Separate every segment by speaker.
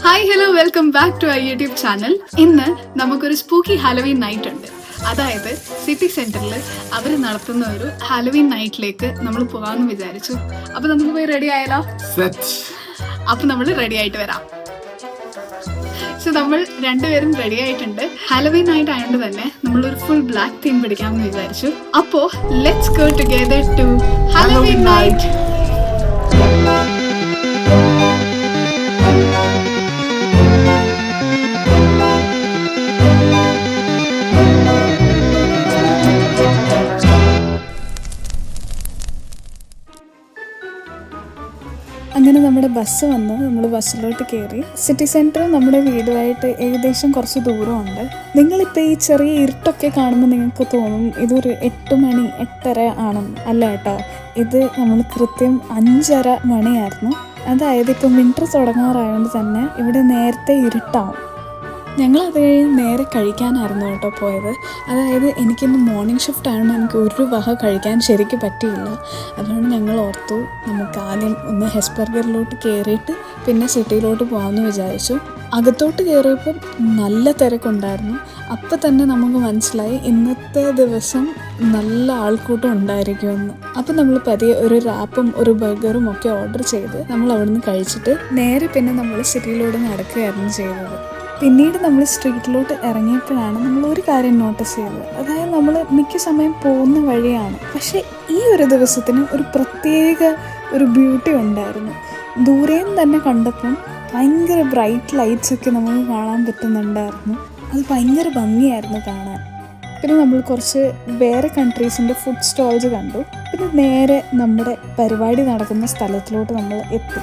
Speaker 1: Hi hello welcome back to YouTube channel. ഇന്ന് നമുക്കൊരു spooky Halloween night ഉണ്ട്. അതായത് സിറ്റി സെന്ററിൽ അവർ നടത്തുന്ന ഒരു ഹാലോവീൻ നൈറ്റിലേക്ക് നമ്മൾ പോകാമെന്ന് വിചാരിച്ചു. അപ്പൊ നമുക്ക് പോയി റെഡി ആയാലോ? അപ്പൊ നമ്മൾ റെഡി ആയിട്ട് വരാം. സോ നമ്മൾ രണ്ടുപേരും റെഡി ആയിട്ടുണ്ട്. ഹാലോവീൻ നൈറ്റ് ആയതുകൊണ്ട് തന്നെ നമ്മളൊരു ഫുൾ ബ്ലാക്ക് തീം പിടിക്കാമെന്ന് വിചാരിച്ചു. അപ്പോ let's go together to Halloween night. അങ്ങനെ നമ്മുടെ ബസ് വന്നു. നമ്മൾ ബസ്സിലോട്ട് കയറി. സിറ്റി സെൻറ്റർ നമ്മുടെ വീടുമായിട്ട് ഏകദേശം കുറച്ച് ദൂരമുണ്ട്. നിങ്ങളിപ്പോൾ ഈ ചെറിയ ഇരുട്ടൊക്കെ കാണുമ്പോൾ നിങ്ങൾക്ക് തോന്നും ഇതൊരു 8 മണി 8:30 ആണെന്ന്. അല്ല കേട്ടോ, ഇത് നമ്മൾ കൃത്യം 5:30 മണിയായിരുന്നു. അതായത് ഇപ്പം വിൻ്റർ തുടങ്ങാറായതുകൊണ്ട് തന്നെ ഇവിടെ നേരത്തെ ഇരുട്ടാവും. ഞങ്ങളത് കഴിഞ്ഞ് നേരെ കഴിക്കാനായിരുന്നു കേട്ടോ പോയത്. അതായത് എനിക്കിന്ന് മോർണിംഗ് ഷിഫ്റ്റ് ആയതുകൊണ്ട് എനിക്ക് ഒരു വക കഴിക്കാൻ ശരിക്കും പറ്റിയില്ല. അതുകൊണ്ട് ഞങ്ങൾ ഓർത്തു നമുക്ക് ആദ്യം ഒന്ന് ഹെസ്ബർഗറിലോട്ട് കയറിയിട്ട് പിന്നെ സിറ്റിയിലോട്ട് പോകാമെന്ന് വിചാരിച്ചു. അകത്തോട്ട് കയറിയപ്പം നല്ല തിരക്കുണ്ടായിരുന്നു. അപ്പം തന്നെ നമുക്ക് മനസ്സിലായി ഇന്നത്തെ ദിവസം നല്ല ആൾക്കൂട്ടം ഉണ്ടായിരിക്കുമെന്ന്. അപ്പം നമ്മൾ പതിയെ ഒരു റാപ്പും ഒരു ബർഗറും ഒക്കെ ഓർഡർ ചെയ്ത് നമ്മൾ അവിടുന്ന് കഴിച്ചിട്ട് നേരെ പിന്നെ നമ്മൾ സിറ്റിയിലൂടെ നടക്കുകയായിരുന്നു ചെയ്തത്. പിന്നീട് നമ്മൾ സ്ട്രീറ്റിലോട്ട് ഇറങ്ങിയപ്പോഴാണ് നമ്മൾ ഒരു കാര്യം നോട്ടീസ് ചെയ്തത്. അതായത് നമ്മൾ മിക്ക സമയം പോകുന്ന വഴിയാണ്, പക്ഷേ ഈ ഒരു ദിവസത്തിന് ഒരു പ്രത്യേക ഒരു ബ്യൂട്ടി ഉണ്ടായിരുന്നു. ദൂരെയും തന്നെ കണ്ടപ്പം ഭയങ്കര ബ്രൈറ്റ് ലൈറ്റ്സൊക്കെ നമുക്ക് കാണാൻ പറ്റുന്നുണ്ടായിരുന്നു. അത് ഭയങ്കര ഭംഗിയായിരുന്നു കാണാൻ. പിന്നെ നമ്മൾ കുറച്ച് വേറെ കൺട്രീസിൻ്റെ ഫുഡ് സ്റ്റോൾസ് കണ്ടു. പിന്നെ നേരെ നമ്മുടെ പരിപാടി നടക്കുന്ന സ്ഥലത്തിലോട്ട് നമ്മൾ എത്തി.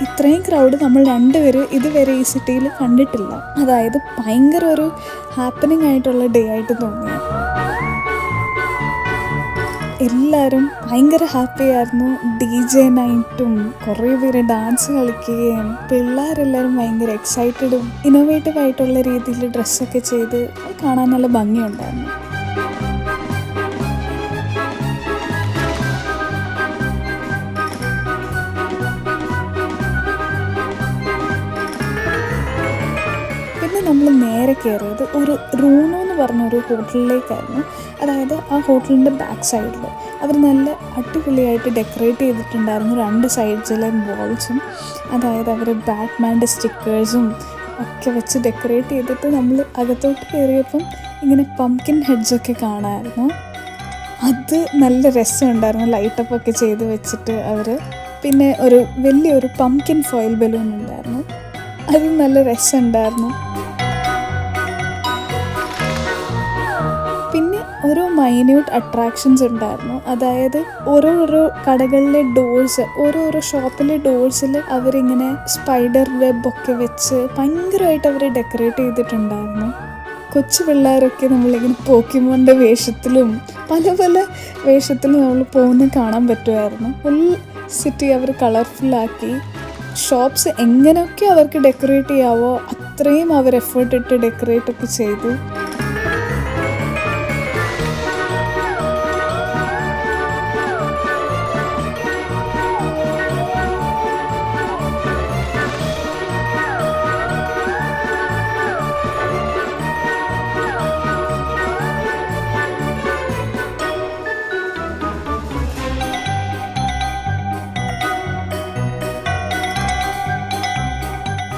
Speaker 1: ഇത്രയും ക്രൗഡ് നമ്മൾ രണ്ടുപേരും ഇതുവരെ ഈ സിറ്റിയിൽ കണ്ടിട്ടില്ല. അതായത് ഭയങ്കര ഒരു ഹാപ്പനിങ് ആയിട്ടുള്ള ഡേ ആയിട്ട് തോന്നി. എല്ലാവരും ഭയങ്കര ഹാപ്പി ആയിരുന്നു. DJ നൈറ്റും കുറേ പേര് ഡാൻസ് കളിക്കുകയും പിള്ളേരെല്ലാവരും ഭയങ്കര എക്സൈറ്റഡും ഇന്നോവേറ്റീവ് ആയിട്ടുള്ള രീതിയിൽ ഡ്രസ്സൊക്കെ ചെയ്ത് കാണാൻ നല്ല ഭംഗിയുണ്ടായിരുന്നു. നമ്മൾ നേരെ കയറിയത് ഒരു റൂണോ എന്ന് പറഞ്ഞൊരു ഹോട്ടലിലേക്കായിരുന്നു. അതായത് ആ ഹോട്ടലിൻ്റെ ബാക്ക് സൈഡിൽ അവർ നല്ല അടിപൊളിയായിട്ട് ഡെക്കറേറ്റ് ചെയ്തിട്ടുണ്ടായിരുന്നു 2 സൈഡ്സിലെ വാൾസും. അതായത് അവർ ബാറ്റ്മാൻ്റെ സ്റ്റിക്കേഴ്സും ഒക്കെ വെച്ച് ഡെക്കറേറ്റ് ചെയ്തിട്ട് നമ്മൾ അകത്തോട്ട് കയറിയപ്പം ഇങ്ങനെ പംകിൻ ഹെഡ്സൊക്കെ കാണാമായിരുന്നു. അത് നല്ല രസമുണ്ടായിരുന്നു, ലൈറ്റപ്പ് ഒക്കെ ചെയ്ത് വെച്ചിട്ട് അവർ. പിന്നെ ഒരു വലിയൊരു പംകിൻ ഫോയിൽ ബലൂൺ ഉണ്ടായിരുന്നു, അത് നല്ല രസമുണ്ടായിരുന്നു. പിന്നെ ഓരോ മൈന്യൂട്ട് അട്രാക്ഷൻസ് ഉണ്ടായിരുന്നു. അതായത് ഓരോരോ കടകളിലെ ഡോർസ്, ഓരോരോ ഷോപ്പിലെ ഡോർസിൽ അവരിങ്ങനെ സ്പൈഡർ വെബൊക്കെ വെച്ച് ഭയങ്കരമായിട്ട് അവർ ഡെക്കറേറ്റ് ചെയ്തിട്ടുണ്ടായിരുന്നു. കൊച്ചു പിള്ളേരൊക്കെ നമ്മളിങ്ങനെ പോക്കിമോൻ്റെ വേഷത്തിലും പല പല വേഷത്തിലും നമ്മൾ പോകുന്നത് കാണാൻ പറ്റുമായിരുന്നു. ഫുൾ സിറ്റി അവർ കളർഫുള്ളാക്കി. ഷോപ്സ് എങ്ങനെയൊക്കെ അവർക്ക് ഡെക്കറേറ്റ് ചെയ്യാവോ അത്രയും അവർ എഫേർട്ട് ഇട്ട് ഡെക്കറേറ്റ് ഒക്കെ ചെയ്തു.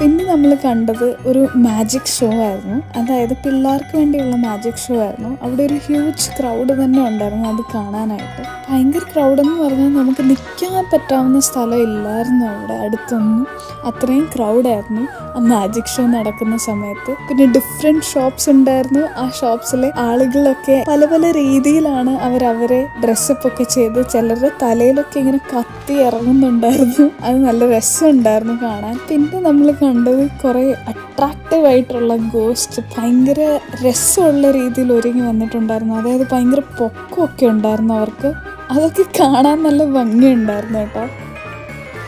Speaker 1: പിന്നെ നമ്മൾ കണ്ടത് ഒരു മാജിക് ഷോ ആയിരുന്നു. അതായത് പിള്ളേർക്ക് വേണ്ടിയുള്ള മാജിക് ഷോ ആയിരുന്നു. അവിടെ ഒരു ഹ്യൂജ് ക്രൗഡ് തന്നെ ഉണ്ടായിരുന്നു അത് കാണാനായിട്ട്. ഭയങ്കര ക്രൗഡെന്ന് പറഞ്ഞാൽ നമുക്ക് നിൽക്കാൻ പറ്റാവുന്ന സ്ഥലം ഇല്ലായിരുന്നു അവിടെ അടുത്തൊന്നും. അത്രയും ക്രൗഡായിരുന്നു ആ മാജിക് ഷോ നടക്കുന്ന സമയത്ത്. പിന്നെ ഡിഫറെൻറ്റ് ഷോപ്സ് ഉണ്ടായിരുന്നു. ആ ഷോപ്സിലെ ആളുകളൊക്കെ പല പല രീതിയിലാണ് അവരെ ഡ്രസ്സപ്പ് ഒക്കെ ചെയ്ത് ചിലരുടെ തലയിലൊക്കെ ഇങ്ങനെ കത്തി ഇറങ്ങുന്നുണ്ടായിരുന്നു. അത് നല്ല രസമുണ്ടായിരുന്നു കാണാൻ. പിന്നെ നമ്മൾ കണ്ടത് കുറേ അട്രാക്റ്റീവ് ആയിട്ടുള്ള ഗോസ്റ്റ് ഭയങ്കര രസമുള്ള രീതിയിൽ ഒരുങ്ങി വന്നിട്ടുണ്ടായിരുന്നു. അതായത് ഭയങ്കര പൊക്കമൊക്കെ ഉണ്ടായിരുന്നു അവർക്ക്. അതൊക്കെ കാണാൻ നല്ല ഭംഗിയുണ്ടായിരുന്നു കേട്ടോ.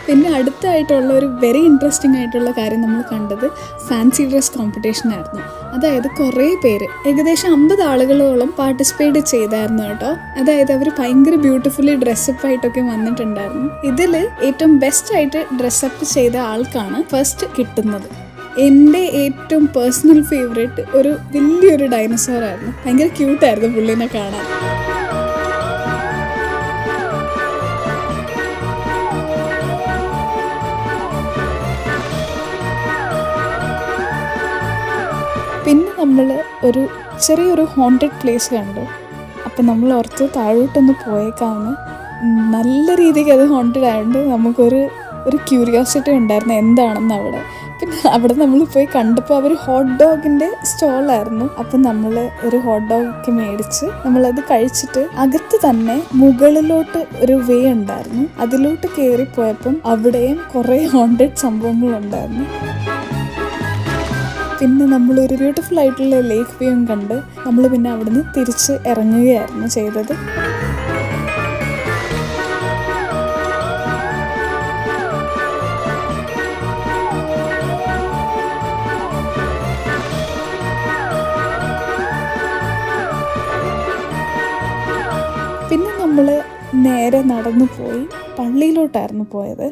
Speaker 1: പിന്നെ അടുത്തായിട്ടുള്ള ഒരു വെരി ഇൻട്രസ്റ്റിംഗ് ആയിട്ടുള്ള കാര്യം നമ്മൾ കണ്ടത് ഫാൻസി ഡ്രസ് കോമ്പറ്റീഷൻ ആയിരുന്നു. അതായത് കുറേ പേര്, ഏകദേശം 50 ആളുകളോളം പാർട്ടിസിപ്പേറ്റ് ചെയ്തായിരുന്നു കേട്ടോ. അതായത് അവർ ഭയങ്കര ബ്യൂട്ടിഫുള്ളി ഡ്രസ്സപ്പ് ആയിട്ടൊക്കെ വന്നിട്ടുണ്ടായിരുന്നു. ഇതിൽ ഏറ്റവും ബെസ്റ്റ് ആയിട്ട് ഡ്രസ്സപ്പ് ചെയ്ത ആൾക്കാണ് ഫസ്റ്റ് കിട്ടുന്നത്. എൻ്റെ ഏറ്റവും പേഴ്സണൽ ഫേവറേറ്റ് ഒരു വലിയൊരു ഡൈനോസോർ ആയിരുന്നു. ഭയങ്കര ക്യൂട്ടായിരുന്നു പുള്ളിനെ കാണാൻ. പിന്നെ നമ്മൾ ഒരു ചെറിയൊരു ഹോണ്ടഡ് പ്ലേസ് കണ്ടു. അപ്പം നമ്മൾ ഓർത്ത് താഴോട്ടൊന്ന് പോയേക്കാവുന്ന. നല്ല രീതിക്ക് അത് ഹോണ്ടഡ് ആയതുകൊണ്ട് നമുക്കൊരു ക്യൂരിയോസിറ്റി ഉണ്ടായിരുന്നു എന്താണെന്ന് അവിടെ. പിന്നെ അവിടെ നമ്മൾ പോയി കണ്ടപ്പോൾ അവർ ഹോട്ട് ഡോഗിൻ്റെ സ്റ്റോളായിരുന്നു. അപ്പം നമ്മൾ ഒരു ഹോട്ട് ഡോഗ് മേടിച്ച് നമ്മളത് കഴിച്ചിട്ട് അകത്ത് തന്നെ മുകളിലോട്ട് ഒരു വേ ഉണ്ടായിരുന്നു. അതിലോട്ട് കയറിപ്പോയപ്പം അവിടെയും കുറേ ഹോണ്ടഡ് സംഭവങ്ങളുണ്ടായിരുന്നു. പിന്നെ നമ്മളൊരു ബ്യൂട്ടിഫുൾ ആയിട്ടുള്ള ലേക്ക് വ്യൂവും കണ്ട് നമ്മൾ പിന്നെ അവിടുന്ന് തിരിച്ച് ഇറങ്ങുകയായിരുന്നു ചെയ്തത്. പിന്നെ നമ്മൾ നേരെ നടന്നു പോയി പള്ളിയിലോട്ടായിരുന്നു പോയത്.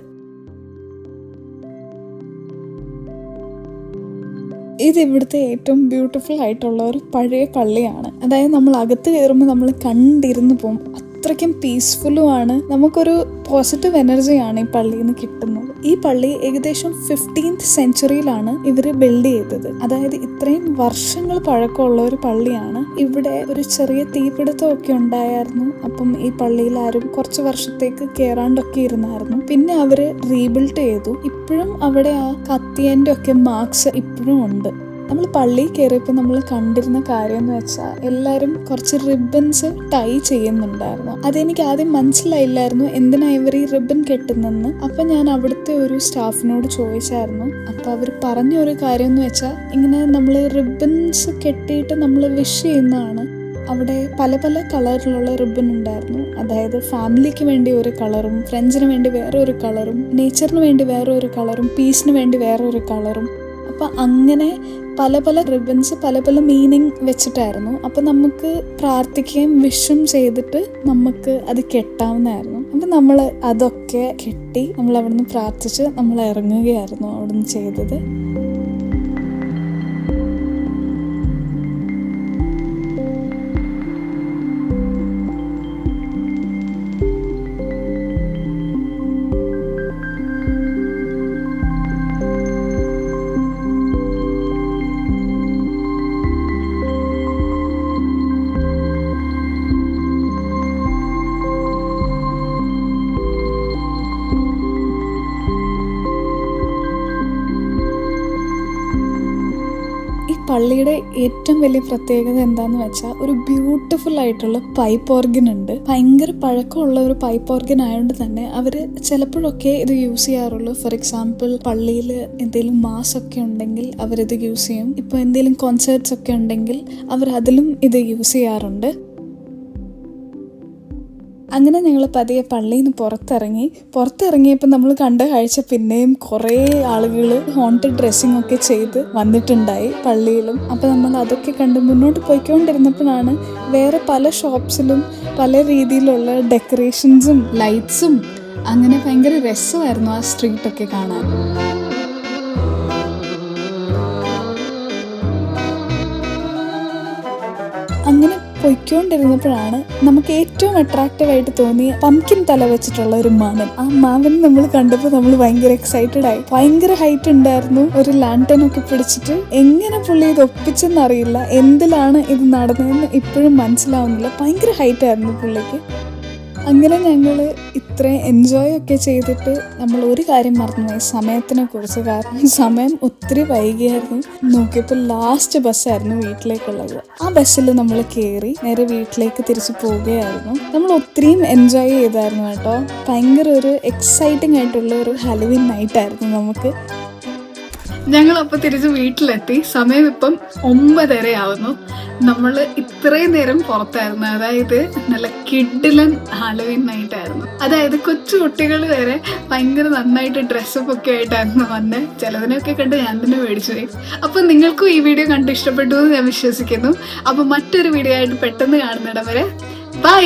Speaker 1: ഇത് ഇവിടുത്തെ ഏറ്റവും ബ്യൂട്ടിഫുൾ ആയിട്ടുള്ള ഒരു പഴയ പള്ളിയാണ്. അതായത് നമ്മൾ അകത്ത് കയറുമ്പോൾ നമ്മൾ കണ്ടിരുന്ന് പോകും. അത്രയ്ക്കും പീസ്ഫുള്ളും ആണ്. നമുക്കൊരു പോസിറ്റീവ് എനർജിയാണ് ഈ പള്ളിയിൽ നിന്ന് കിട്ടുന്നത്. ഈ പള്ളി ഏകദേശം 15th സെഞ്ച്വറിയിലാണ് ഇവർ ബിൽഡ് ചെയ്തത്. അതായത് ഇത്രയും വർഷങ്ങൾ പഴക്കമുള്ള ഒരു പള്ളിയാണ്. ഇവിടെ ഒരു ചെറിയ തീപിടുത്തമൊക്കെ ഉണ്ടായിരുന്നു. അപ്പം ഈ പള്ളിയിൽ ആരും കുറച്ച് വർഷത്തേക്ക് കയറാണ്ടൊക്കെ ഇരുന്നായിരുന്നു. പിന്നെ അവര് റീബിൽഡ് ചെയ്തു. ഇപ്പോഴും അവിടെ ആ കത്തിയൻ്റെ ഒക്കെ മാർക്സ് ഇപ്പോഴും ഉണ്ട്. നമ്മൾ പള്ളിയിൽ കയറിയപ്പോൾ നമ്മൾ കണ്ടിരുന്ന കാര്യം എന്ന് വെച്ചാൽ എല്ലാവരും കുറച്ച് റിബൺസ് ടൈ ചെയ്യുന്നുണ്ടായിരുന്നു. അതെനിക്ക് ആദ്യം മനസ്സിലായില്ലായിരുന്നു എന്തിനാ ഇവർ ഈ റിബൺ കെട്ടുന്നെന്ന്. അപ്പം ഞാൻ അവിടുത്തെ ഒരു സ്റ്റാഫിനോട് ചോദിച്ചായിരുന്നു. അപ്പോൾ അവർ പറഞ്ഞ ഒരു കാര്യം എന്ന് വെച്ചാൽ ഇങ്ങനെ നമ്മൾ റിബൺസ് കെട്ടിയിട്ട് നമ്മൾ വിഷ് ചെയ്യുന്നതാണ്. അവിടെ പല പല കളറിലുള്ള റിബൺ ഉണ്ടായിരുന്നു. അതായത് ഫാമിലിക്ക് വേണ്ടി ഒരു കളറും, ഫ്രണ്ട്സിന് വേണ്ടി വേറെ ഒരു കളറും, നേച്ചറിന് വേണ്ടി വേറെ ഒരു കളറും, പീസിന് വേണ്ടി വേറെ ഒരു കളറും. അപ്പം അങ്ങനെ പല പല റിബൺസ് പല പല മീനിങ് വെച്ചിട്ടായിരുന്നു. അപ്പം നമുക്ക് പ്രാർത്ഥിക്കുകയും വിഷും ചെയ്തിട്ട് നമുക്ക് അത് കെട്ടാവുന്നതായിരുന്നു. അപ്പം നമ്മൾ അതൊക്കെ കെട്ടി നമ്മൾ അവിടുന്ന് പ്രാർത്ഥിച്ച് നമ്മൾ ഇറങ്ങുകയായിരുന്നു അവിടുന്ന് ചെയ്തത്. പള്ളിയുടെ ഏറ്റവും വലിയ പ്രത്യേകത എന്താന്ന് വെച്ചാൽ ഒരു ബ്യൂട്ടിഫുൾ ആയിട്ടുള്ള പൈപ്പ് ഓർഗൻ ഉണ്ട്. ഭയങ്കര പഴക്കമുള്ള ഒരു പൈപ്പ് ഓർഗൻ ആയതുകൊണ്ട് തന്നെ അവർ ചിലപ്പോഴൊക്കെ ഇത് യൂസ് ചെയ്യാറുള്ളൂ. ഫോർ എക്സാമ്പിൾ പള്ളിയിൽ എന്തെങ്കിലും മാസ് ഒക്കെ ഉണ്ടെങ്കിൽ അവരിത് യൂസ് ചെയ്യും. ഇപ്പോൾ എന്തെങ്കിലും കോൺസേർട്സ് ഒക്കെ ഉണ്ടെങ്കിൽ അവർ അതിലും ഇത് യൂസ് ചെയ്യാറുണ്ട്. അങ്ങനെ ഞങ്ങൾ പതിയെ പള്ളിയിൽ നിന്ന് പുറത്തിറങ്ങിയപ്പോൾ നമ്മൾ കണ്ട കാഴ്ച പിന്നെയും കുറേ ആളുകൾ ഹോണ്ടഡ് ഡ്രസ്സിങ് ഒക്കെ ചെയ്ത് വന്നിട്ടുണ്ടായി പള്ളിയിലും. അപ്പോൾ നമ്മൾ അതൊക്കെ കണ്ട് മുന്നോട്ട് പോയിക്കൊണ്ടിരുന്നപ്പോഴാണ് വേറെ പല ഷോപ്സിലും പല രീതിയിലുള്ള ഡെക്കറേഷൻസും ലൈറ്റ്സും അങ്ങനെ ഭയങ്കര രസമായിരുന്നു ആ സ്ട്രീറ്റൊക്കെ കാണാൻ. അങ്ങനെ പൊയ്ക്കൊണ്ടിരുന്നപ്പോഴാണ് നമുക്ക് ഏറ്റവും അട്രാക്റ്റീവായിട്ട് തോന്നിയ പംകിൻ തല വെച്ചിട്ടുള്ള ഒരു മാമൻ. ആ മാമൻ നമ്മൾ കണ്ടപ്പോൾ നമ്മൾ ഭയങ്കര എക്സൈറ്റഡ് ആയി. ഭയങ്കര ഹൈറ്റ് ഉണ്ടായിരുന്നു. ഒരു ലാൻറ്റേൺ ഒക്കെ പിടിച്ചിട്ട് എങ്ങനെ പുള്ളി ഇത് ഒപ്പിച്ചെന്നറിയില്ല. എന്തിലാണ് ഇത് നടന്നതെന്ന് ഇപ്പോഴും മനസ്സിലാവുന്നില്ല. ഭയങ്കര ഹൈറ്റ് ആയിരുന്നു പുള്ളിക്ക്. അങ്ങനെ ഞങ്ങൾ ഇത്രയും എൻജോയ് ഒക്കെ ചെയ്തിട്ട് നമ്മൾ ഒരു കാര്യം മറന്നുപോയി, സമയത്തിനെ കുറിച്ച്. കാരണം സമയം ഒത്തിരി വൈകിയായിരുന്നു. നോക്കിയപ്പോൾ ലാസ്റ്റ് ബസ്സായിരുന്നു വീട്ടിലേക്കുള്ളത്. ആ ബസ്സിൽ നമ്മൾ കയറി നേരെ വീട്ടിലേക്ക് തിരിച്ചു പോവുകയായിരുന്നു. നമ്മൾ ഒത്തിരിയും എൻജോയ് ചെയ്തായിരുന്നു കേട്ടോ. ഭയങ്കര ഒരു എക്സൈറ്റിംഗ് ആയിട്ടുള്ള ഒരു ഹാലോവീൻ നൈറ്റ് ആയിരുന്നു നമുക്ക്. ഞങ്ങളപ്പോൾ തിരിച്ച് വീട്ടിലെത്തി. സമയം ഇപ്പം 9:30 ആവുന്നു. നമ്മൾ ഇത്രയും നേരം പുറത്തായിരുന്നു. അതായത് നല്ല കിഡിലൻ ഹാലോവീൻ നൈറ്റ് ആയിരുന്നു. അതായത് കൊച്ചു കുട്ടികൾ വരെ ഭയങ്കര നന്നായിട്ട് ഡ്രസ്സപ്പ് ഒക്കെ ആയിട്ടായിരുന്നു വന്നത്. ചിലതിനൊക്കെ കണ്ട് ഞാൻ തന്നെ മേടിച്ചു പോയി. അപ്പം നിങ്ങൾക്കും ഈ വീഡിയോ കണ്ട് ഇഷ്ടപ്പെട്ടു എന്ന് ഞാൻ വിശ്വസിക്കുന്നു. അപ്പം മറ്റൊരു വീഡിയോ ആയിട്ട് പെട്ടെന്ന് കാണുന്നിടം വരെ ബൈ.